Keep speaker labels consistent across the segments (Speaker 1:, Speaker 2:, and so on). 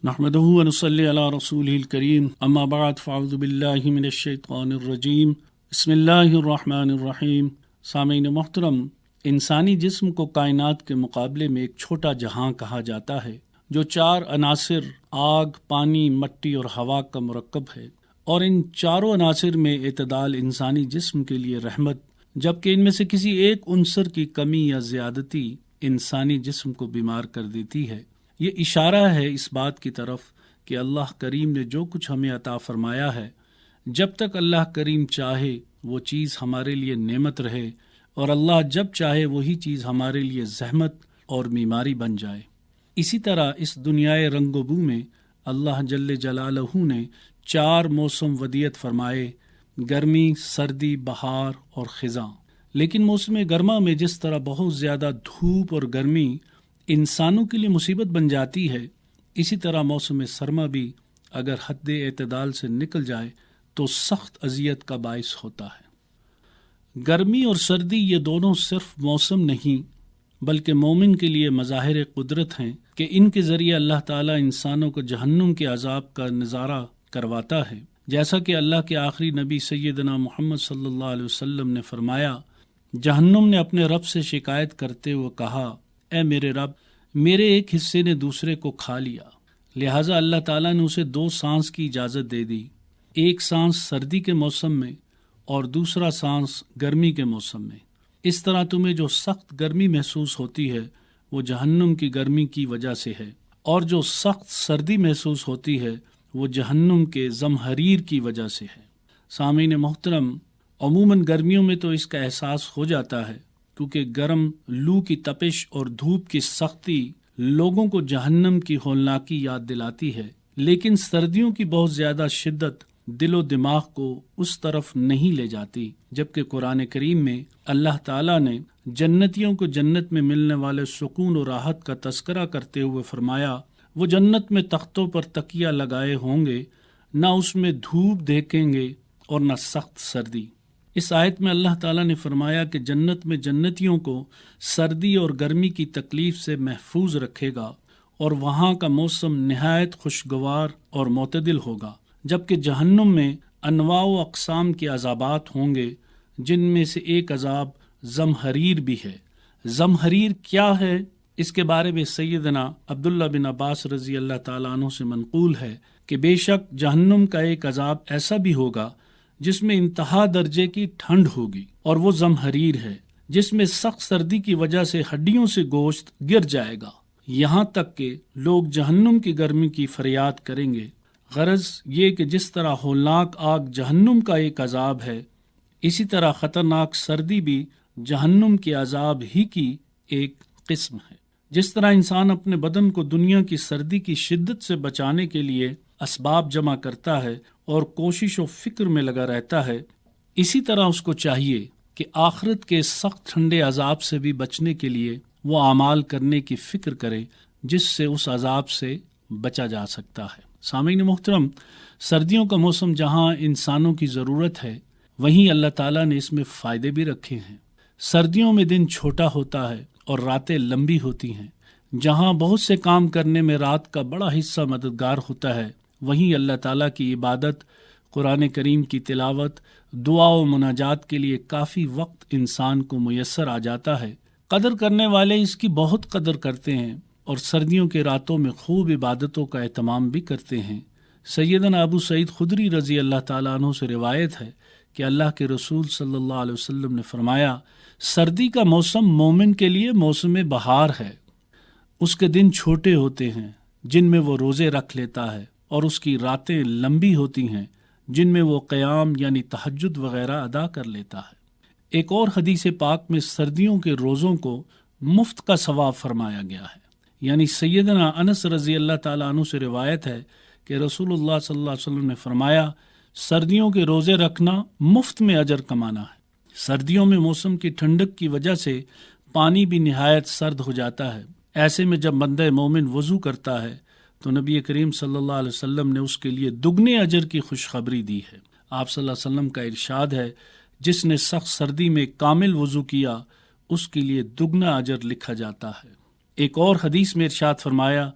Speaker 1: نحمدہ و نصلی علی رسولہ الکریم، اما بعد فاعوذ باللہ من الشیطان الرجیم، بسم اللہ الرحمن الرحیم۔ سامعین محترم، انسانی جسم کو کائنات کے مقابلے میں ایک چھوٹا جہاں کہا جاتا ہے، جو 4 عناصر آگ، پانی، مٹی اور ہوا کا مرکب ہے، اور ان چاروں عناصر میں اعتدال انسانی جسم کے لیے رحمت، جبکہ ان میں سے کسی ایک عنصر کی کمی یا زیادتی انسانی جسم کو بیمار کر دیتی ہے۔ یہ اشارہ ہے اس بات کی طرف کہ اللہ کریم نے جو کچھ ہمیں عطا فرمایا ہے، جب تک اللہ کریم چاہے وہ چیز ہمارے لیے نعمت رہے، اور اللہ جب چاہے وہی چیز ہمارے لیے زحمت اور بیماری بن جائے۔ اسی طرح اس دنیائے رنگ و بو میں اللہ جل جلالہ نے 4 موسم ودیعت فرمائے: گرمی، سردی، بہار اور خزاں۔ لیکن موسم گرما میں جس طرح بہت زیادہ دھوپ اور گرمی انسانوں کے لیے مصیبت بن جاتی ہے، اسی طرح موسم سرما بھی اگر حد اعتدال سے نکل جائے تو سخت اذیت کا باعث ہوتا ہے۔ گرمی اور سردی یہ دونوں صرف موسم نہیں بلکہ مومن کے لیے مظاہر قدرت ہیں کہ ان کے ذریعے اللہ تعالیٰ انسانوں کو جہنم کے عذاب کا نظارہ کرواتا ہے، جیسا کہ اللہ کے آخری نبی سیدنا محمد صلی اللہ علیہ وسلم نے فرمایا، جہنم نے اپنے رب سے شکایت کرتے ہوئے کہا، اے میرے رب، میرے ایک حصے نے دوسرے کو کھا لیا، لہٰذا اللہ تعالیٰ نے اسے 2 سانس کی اجازت دے دی، ایک سانس سردی کے موسم میں اور دوسرا سانس گرمی کے موسم میں۔ اس طرح تمہیں جو سخت گرمی محسوس ہوتی ہے وہ جہنم کی گرمی کی وجہ سے ہے، اور جو سخت سردی محسوس ہوتی ہے وہ جہنم کے زمہریر کی وجہ سے ہے۔ سامعین محترم، عموماً گرمیوں میں تو اس کا احساس ہو جاتا ہے، کیونکہ گرم لو کی تپش اور دھوپ کی سختی لوگوں کو جہنم کی ہولناکی یاد دلاتی ہے، لیکن سردیوں کی بہت زیادہ شدت دل و دماغ کو اس طرف نہیں لے جاتی، جبکہ قرآن کریم میں اللہ تعالیٰ نے جنتیوں کو جنت میں ملنے والے سکون و راحت کا تذکرہ کرتے ہوئے فرمایا، وہ جنت میں تختوں پر تکیہ لگائے ہوں گے، نہ اس میں دھوپ دیکھیں گے اور نہ سخت سردی۔ اس آیت میں اللہ تعالیٰ نے فرمایا کہ جنت میں جنتیوں کو سردی اور گرمی کی تکلیف سے محفوظ رکھے گا، اور وہاں کا موسم نہایت خوشگوار اور معتدل ہوگا، جبکہ جہنم میں انواع و اقسام کے عذابات ہوں گے، جن میں سے ایک عذاب زمہریر بھی ہے۔ زمہریر کیا ہے؟ اس کے بارے میں سیدنا عبداللہ بن عباس رضی اللہ تعالیٰ عنہ سے منقول ہے کہ بے شک جہنم کا ایک عذاب ایسا بھی ہوگا جس میں انتہا درجے کی ٹھنڈ ہوگی، اور وہ زمہریر ہے، جس میں سخت سردی کی وجہ سے ہڈیوں سے گوشت گر جائے گا، یہاں تک کہ لوگ جہنم کی گرمی کی فریاد کریں گے۔ غرض یہ کہ جس طرح ہولناک آگ جہنم کا ایک عذاب ہے، اسی طرح خطرناک سردی بھی جہنم کے عذاب ہی کی ایک قسم ہے۔ جس طرح انسان اپنے بدن کو دنیا کی سردی کی شدت سے بچانے کے لیے اسباب جمع کرتا ہے اور کوشش و فکر میں لگا رہتا ہے، اسی طرح اس کو چاہیے کہ آخرت کے سخت ٹھنڈے عذاب سے بھی بچنے کے لیے وہ اعمال کرنے کی فکر کرے جس سے اس عذاب سے بچا جا سکتا ہے۔ سامعین محترم، سردیوں کا موسم جہاں انسانوں کی ضرورت ہے، وہیں اللہ تعالیٰ نے اس میں فائدے بھی رکھے ہیں۔ سردیوں میں دن چھوٹا ہوتا ہے اور راتیں لمبی ہوتی ہیں۔ جہاں بہت سے کام کرنے میں رات کا بڑا حصہ مددگار ہوتا ہے، وہیں اللہ تعالیٰ کی عبادت، قرآن کریم کی تلاوت، دعا و مناجات کے لیے کافی وقت انسان کو میسر آ جاتا ہے۔ قدر کرنے والے اس کی بہت قدر کرتے ہیں اور سردیوں کے راتوں میں خوب عبادتوں کا اہتمام بھی کرتے ہیں۔ سیدنا ابو سعید خدری رضی اللہ تعالیٰ عنہ سے روایت ہے کہ اللہ کے رسول صلی اللہ علیہ وسلم نے فرمایا، سردی کا موسم مومن کے لیے موسم بہار ہے۔ اس کے دن چھوٹے ہوتے ہیں جن میں وہ روزے رکھ لیتا ہے، اور اس کی راتیں لمبی ہوتی ہیں جن میں وہ قیام یعنی تہجد وغیرہ ادا کر لیتا ہے۔ ایک اور حدیث پاک میں سردیوں کے روزوں کو مفت کا ثواب فرمایا گیا ہے، یعنی سیدنا انس رضی اللہ تعالیٰ عنہ سے روایت ہے کہ رسول اللہ صلی اللہ علیہ وسلم نے فرمایا، سردیوں کے روزے رکھنا مفت میں اجر کمانا ہے۔ سردیوں میں موسم کی ٹھنڈک کی وجہ سے پانی بھی نہایت سرد ہو جاتا ہے، ایسے میں جب بندہ مومن وضو کرتا ہے تو نبی کریم صلی اللہ علیہ وسلم نے اس کے لیے دگنے اجر کی خوشخبری دی ہے۔ آپ صلی اللہ علیہ وسلم کا ارشاد ہے، جس نے سخت سردی میں کامل وضو کیا اس کے لیے دگنا اجر لکھا جاتا ہے۔ ایک اور حدیث میں ارشاد فرمایا،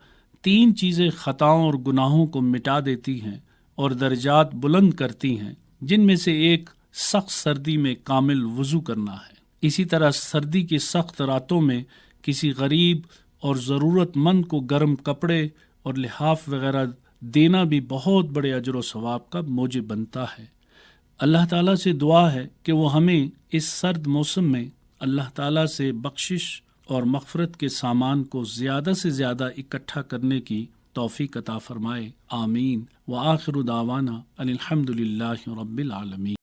Speaker 1: 3 چیزیں خطاؤں اور گناہوں کو مٹا دیتی ہیں اور درجات بلند کرتی ہیں، جن میں سے ایک سخت سردی میں کامل وضو کرنا ہے۔ اسی طرح سردی کی سخت راتوں میں کسی غریب اور ضرورت مند کو گرم کپڑے اور لحاف وغیرہ دینا بھی بہت بڑے اجر و ثواب کا موجب بنتا ہے۔ اللہ تعالیٰ سے دعا ہے کہ وہ ہمیں اس سرد موسم میں اللہ تعالیٰ سے بخشش اور مغفرت کے سامان کو زیادہ سے زیادہ اکٹھا کرنے کی توفیق عطا فرمائے، آمین۔ وآخر دعوانا ان الحمد للہ رب العالمین۔